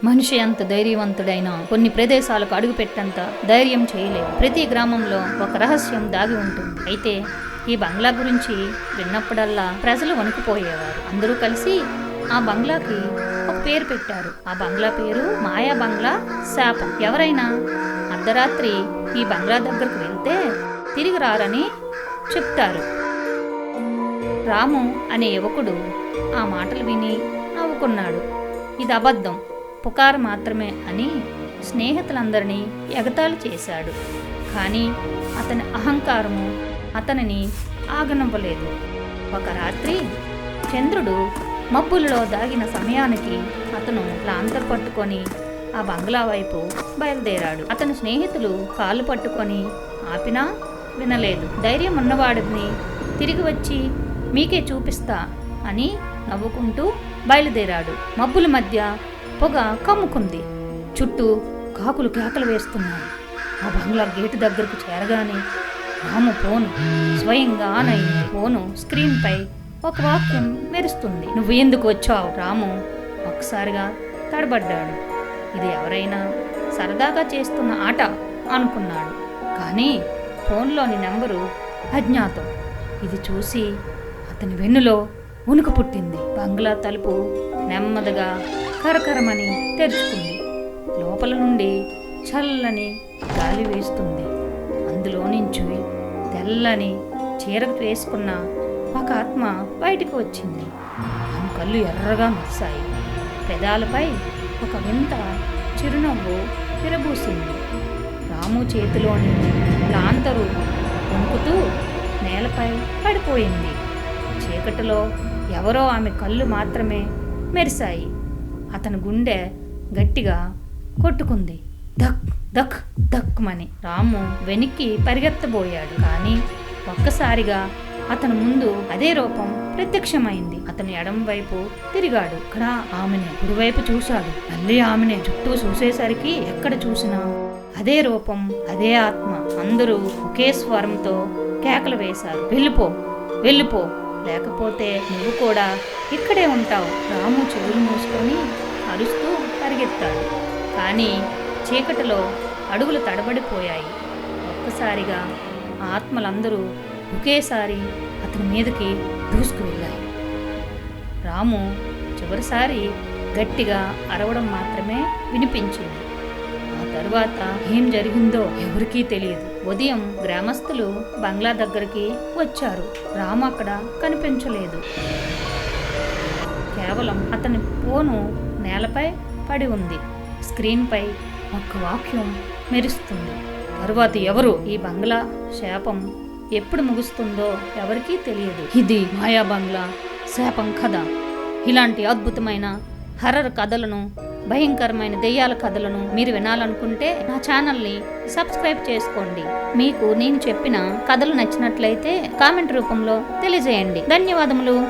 మనిషి అంత ధైర్యవంతుడైనా కొన్ని ప్రదేశాలకు అడుగుపెట్టంత ధైర్యం చేయలేవు. ప్రతి గ్రామంలో ఒక రహస్యం దాగి ఉంటుంది. అయితే ఈ బంగ్లా గురించి విన్నప్పుడల్లా ప్రజలు వణికిపోయేవారు. అందరూ కలిసి ఆ బంగ్లాకి ఒక పేరు పెట్టారు. ఆ బంగ్లా పేరు మాయా బంగ్లా శాపం. ఎవరైనా అర్ధరాత్రి ఈ బంగ్లా దగ్గరకు వెళ్తే తిరిగి రారని చెప్తారు. రాము అనే యువకుడు ఆ మాటలు విని నవ్వుకున్నాడు. ఇది అబద్ధం, పుకారు మాత్రమే అని స్నేహితులందరినీ ఎగతాళి చేశాడు. కానీ అతని అహంకారము అతనిని ఆగనివ్వలేదు. ఒక రాత్రి చంద్రుడు మబ్బులలో దాగిన సమయానికి అతను లాంతర్ పట్టుకొని ఆ బంగ్లా వైపు బయలుదేరాడు. అతని స్నేహితులు కాళ్ళు పట్టుకొని ఆపినా వినలేదు. ధైర్యం ఉన్నవాడిని తిరిగి వచ్చి మీకే చూపిస్తా అని నవ్వుకుంటూ బయలుదేరాడు. మబ్బుల మధ్య పొగ కమ్ముకుంది. చుట్టూ కాకులు కేకలు వేస్తున్నాయి. ఆ బంగ్లా గేటు దగ్గరకు చేరగానే రాము ఫోను స్వయంగా ఆన్ అయింది. ఫోను స్క్రీన్ పై ఒక వాక్యం మెరుస్తుంది. నువ్వు ఎందుకు వచ్చావు? రాము ఒక్కసారిగా తడబడ్డాడు. ఇది ఎవరైనా సరదాగా చేస్తున్న ఆట అనుకున్నాడు. కానీ ఫోన్లోని నెంబరు అజ్ఞాతం. ఇది చూసి అతని వెన్నులో ఉనుకు పుట్టింది. బంగ్లా తలుపు నెమ్మదిగా కరకరమని తెరుచుకుంది. లోపల నుండి చల్లని గాలి వేస్తుంది. అందులో నుంచి తెల్లని చీర వేసుకున్న ఒక ఆత్మ బయటికి వచ్చింది. ఆమె కళ్ళు ఎర్రగా మెరిశాయి. పెదాలపై ఒక వింత చిరునవ్వు విరబూసింది. రాము చేతిలోని లాంతరు వణుకుతూ నేలపై పడిపోయింది. చీకటిలో ఎవరో ఆమె కళ్ళు మాత్రమే మెరిశాయి. అతని గుండె గట్టిగా కొట్టుకుంది. దక్ దక్ దక్మని. రాము వెనక్కి పరిగెత్తబోయాడు. కానీ ఒక్కసారిగా అతని ముందు అదే రూపం ప్రత్యక్షమైంది. అతను ఎడం వైపు తిరిగాడు. ఇక్కడ ఆమెనే. కుడివైపు చూశాడు. మళ్ళీ ఆమెనే. చుట్టూ చూసేసరికి ఎక్కడ చూసినా అదే రూపం, అదే ఆత్మ. అందరూ ఒకే స్వరంతో కేకలు వేశారు. వెళ్ళిపో, వెళ్ళిపో, లేకపోతే నువ్వు కూడా ఇక్కడే ఉంటావు. రాము చెవులు మూసుకొని అరుస్తూ పరిగెత్తాడు. కానీ చీకటిలో అడుగులు తడబడిపోయాయి. ఒక్కసారిగా ఆత్మలందరూ ఒకేసారి అతని మీదకి దూసుకు వెళ్ళాయి. రాము చివరిసారి గట్టిగా అరవడం మాత్రమే వినిపించింది. ఆ తరువాత ఏం జరిగిందో ఎవరికీ తెలియదు. ఉదయం గ్రామస్తులు బంగ్లా దగ్గరికి వచ్చారు. రాము అక్కడ కనిపించలేదు. కేవలం అతని ఫోను నేలపై పడి ఉంది. స్క్రీన్ పై ఒక వాక్యం మెరుస్తుంది. తరువాత ఎవరు? ఈ బంగ్లా శాపం ఎప్పుడు ముగుస్తుందో ఎవరికీ తెలియదు. ఇది మాయా బంగ్లా శాపం కథ. ఇలాంటి అద్భుతమైన హర్రర్ కథలను, భయంకరమైన దెయ్యాల కథలను మీరు వినాలనుకుంటే నా ఛానల్ని సబ్స్క్రైబ్ చేసుకోండి. మీకు నేను చెప్పిన కథలు నచ్చినట్లయితే కామెంట్ రూపంలో తెలియజేయండి. ధన్యవాదములు.